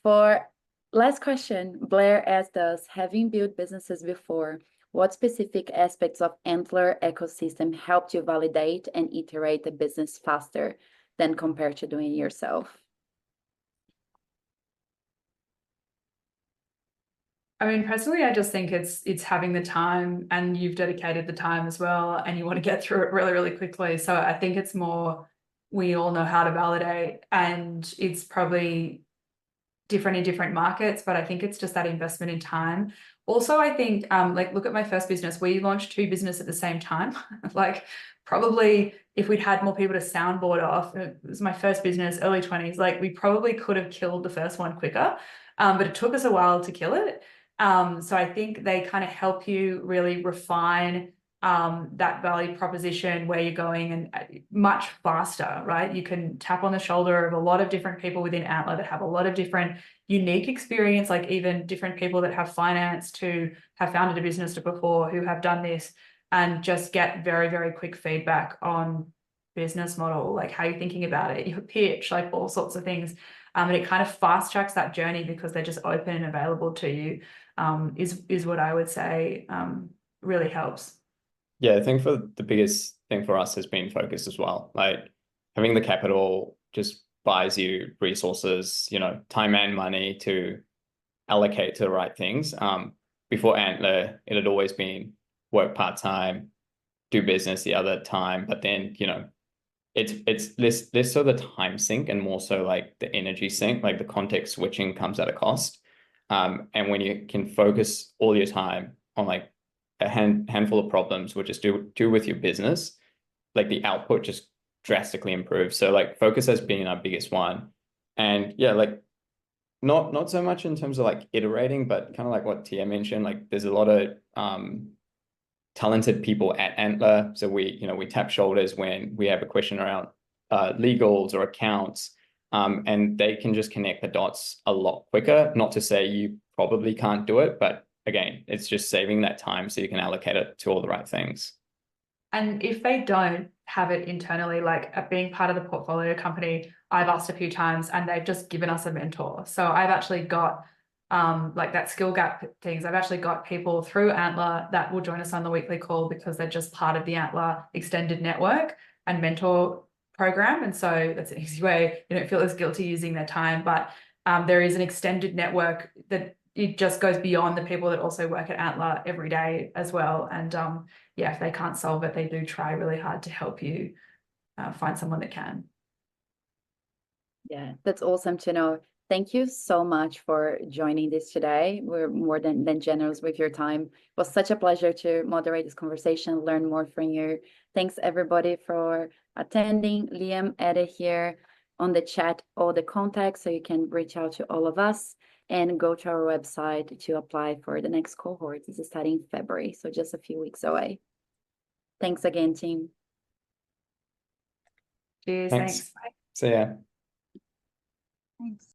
For last question, Blair asked us, having built businesses before, what specific aspects of Antler ecosystem helped you validate and iterate the business faster than compared to doing it yourself? I mean, personally, I just think it's having the time, and you've dedicated the time as well, and you want to get through it really, really quickly. So I think it's more, we all know how to validate, and it's probably different in different markets, but I think it's just that investment in time. Also, I think, like, look at my first business. We launched 2 businesses at the same time. Like, probably if we'd had more people to soundboard off, it was my first business, early 20s, like we probably could have killed the first one quicker, but it took us a while to kill it. So I think they kind of help you really refine that value proposition, where you're going, and much faster, right? You can tap on the shoulder of a lot of different people within Antler that have a lot of different unique experience, like even different people that have financed, who have founded a business before, who have done this, and just get very, very quick feedback on business model, like how you're thinking about it, your pitch, like all sorts of things. And it kind of fast tracks that journey because they're just open and available to you, is what I would say really helps. Yeah, I think for the biggest thing for us has been focus as well. Like having the capital just buys you resources, you know, time and money to allocate to the right things. Before Antler, it had always been work part-time, do business the other time, but then, you know, it's less so the time sink and more so like the energy sink, like the context switching comes at a cost. And when you can focus all your time on like a handful of problems, which is do with your business, like the output just drastically improves. So like focus has been our biggest one. And yeah, like not so much in terms of like iterating, but kind of like what Tia mentioned, like there's a lot of talented people at Antler. So we tap shoulders when we have a question around legals or accounts, and they can just connect the dots a lot quicker. Not to say you probably can't do it, but again, it's just saving that time so you can allocate it to all the right things. And if they don't have it internally, like being part of the portfolio company, I've asked a few times and they've just given us a mentor. So I've actually got like that skill gap things. I've actually got people through Antler that will join us on the weekly call because they're just part of the Antler extended network and mentor program. And so that's an easy way. You don't feel as guilty using their time, but there is an extended network that it just goes beyond the people that also work at Antler every day as well. And yeah, if they can't solve it, they do try really hard to help you find someone that can. Yeah, that's awesome to know. Thank you so much for joining this today. We're more than generous with your time. It was such a pleasure to moderate this conversation, learn more from you. Thanks everybody for attending. Liam added here on the chat all the contacts so you can reach out to all of us and go to our website to apply for the next cohort. This is starting in February, so just a few weeks away. Thanks again, team. Cheers. Thanks. Thanks. Bye. See ya. Thanks.